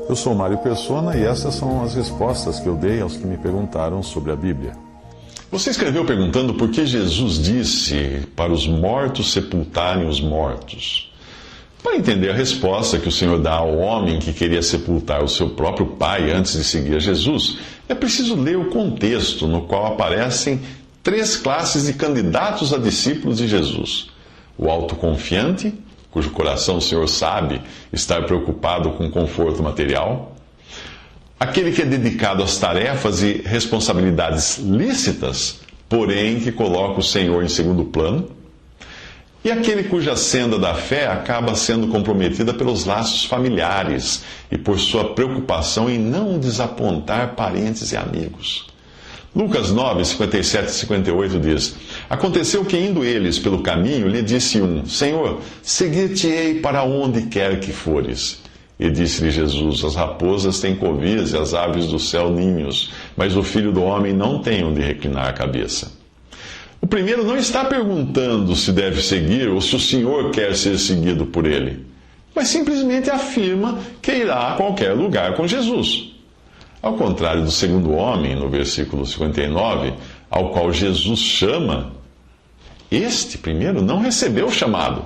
Eu sou Mário Persona e essas são as respostas que eu dei aos que me perguntaram sobre a Bíblia. Você escreveu perguntando por que Jesus disse para os mortos sepultarem os mortos. Para entender a resposta que o Senhor dá ao homem que queria sepultar o seu próprio pai antes de seguir a Jesus, é preciso ler o contexto no qual aparecem 3 classes de candidatos a discípulos de Jesus: o autoconfiante, cujo coração o Senhor sabe estar preocupado com conforto material; aquele que é dedicado às tarefas e responsabilidades lícitas, porém que coloca o Senhor em segundo plano; e aquele cuja senda da fé acaba sendo comprometida pelos laços familiares e por sua preocupação em não desapontar parentes e amigos. Lucas 9, 57 e 58 diz: Aconteceu que, indo eles pelo caminho, lhe disse um: Senhor, seguir-te-ei para onde quer que fores. E disse-lhe Jesus: As raposas têm covis e as aves do céu ninhos, mas o Filho do Homem não tem onde reclinar a cabeça. O primeiro não está perguntando se deve seguir ou se o Senhor quer ser seguido por ele, mas simplesmente afirma que irá a qualquer lugar com Jesus. Ao contrário do segundo homem, no versículo 59, ao qual Jesus chama, este primeiro não recebeu o chamado.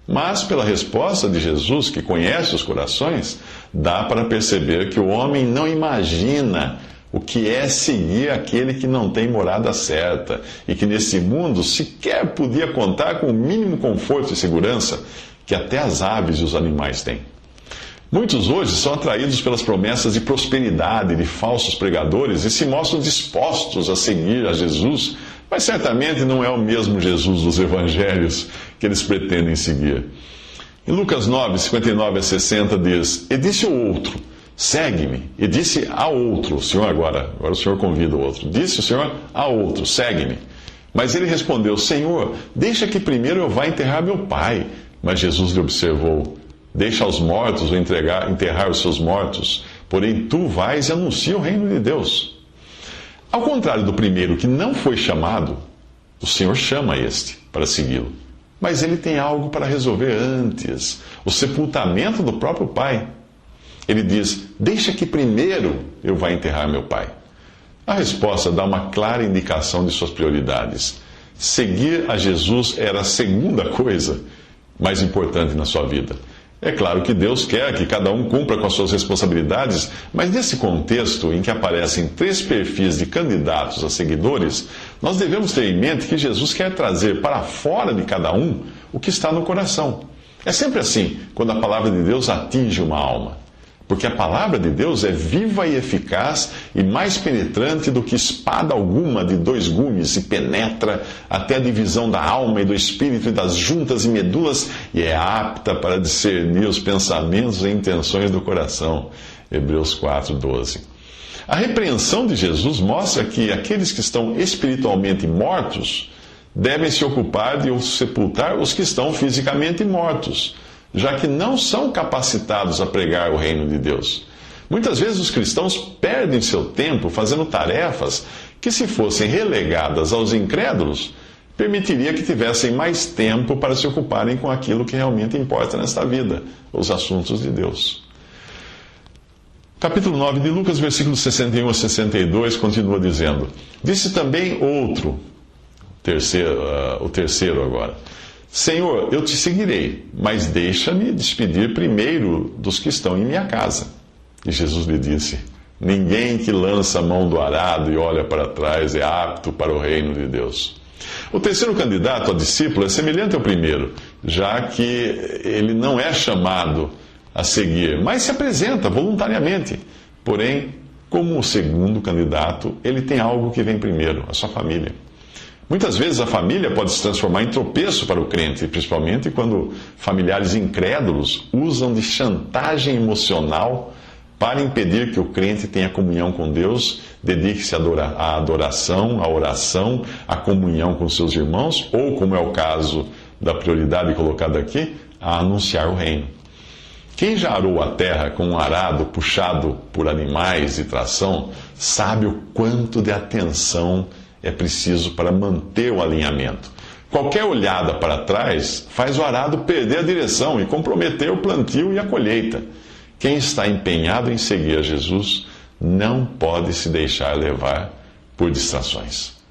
Mas, pela resposta de Jesus, que conhece os corações, dá para perceber que o homem não imagina o que é seguir aquele que não tem morada certa e que nesse mundo sequer podia contar com o mínimo conforto e segurança que até as aves e os animais têm. Muitos hoje são atraídos pelas promessas de prosperidade de falsos pregadores e se mostram dispostos a seguir a Jesus, mas certamente não é o mesmo Jesus dos evangelhos que eles pretendem seguir. Em Lucas 9, 59 a 60 diz: E disse o outro: Segue-me. E disse a outro, o Senhor agora o Senhor convida o outro. Disse o Senhor a outro: Segue-me. Mas ele respondeu: Senhor, deixa que primeiro eu vá enterrar meu pai. Mas Jesus lhe observou: Deixa aos mortos enterrar os seus mortos, porém tu vais e anuncia o reino de Deus. Ao contrário do primeiro, que não foi chamado, o Senhor chama este para segui-lo. Mas ele tem algo para resolver antes: o sepultamento do próprio pai. Ele diz: Deixa que primeiro eu vá enterrar meu pai. A resposta dá uma clara indicação de suas prioridades. Seguir a Jesus era a segunda coisa mais importante na sua vida. É claro que Deus quer que cada um cumpra com as suas responsabilidades, mas nesse contexto em que aparecem 3 perfis de candidatos a seguidores, nós devemos ter em mente que Jesus quer trazer para fora de cada um o que está no coração. É sempre assim quando a palavra de Deus atinge uma alma. Porque a palavra de Deus é viva e eficaz e mais penetrante do que espada alguma de 2 gumes e penetra até a divisão da alma e do espírito e das juntas e medulas e é apta para discernir os pensamentos e intenções do coração. Hebreus 4:12. A repreensão de Jesus mostra que aqueles que estão espiritualmente mortos devem se ocupar de sepultar os que estão fisicamente mortos, já que não são capacitados a pregar o reino de Deus. Muitas vezes os cristãos perdem seu tempo fazendo tarefas que, se fossem relegadas aos incrédulos, permitiria que tivessem mais tempo para se ocuparem com aquilo que realmente importa nesta vida, os assuntos de Deus. Capítulo 9 de Lucas, versículos 61 a 62, continua dizendo: Disse também outro, o terceiro agora: Senhor, eu te seguirei, mas deixa-me despedir primeiro dos que estão em minha casa. E Jesus lhe disse: Ninguém que lança a mão do arado e olha para trás é apto para o reino de Deus. O terceiro candidato a discípulo é semelhante ao primeiro, já que ele não é chamado a seguir, mas se apresenta voluntariamente. Porém, como o segundo candidato, ele tem algo que vem primeiro: a sua família. Muitas vezes a família pode se transformar em tropeço para o crente, principalmente quando familiares incrédulos usam de chantagem emocional para impedir que o crente tenha comunhão com Deus, dedique-se à adoração, à oração, à comunhão com seus irmãos, ou, como é o caso da prioridade colocada aqui, a anunciar o reino. Quem já arou a terra com um arado puxado por animais de tração, sabe o quanto de atenção é preciso para manter o alinhamento. Qualquer olhada para trás faz o arado perder a direção e comprometer o plantio e a colheita. Quem está empenhado em seguir a Jesus não pode se deixar levar por distrações.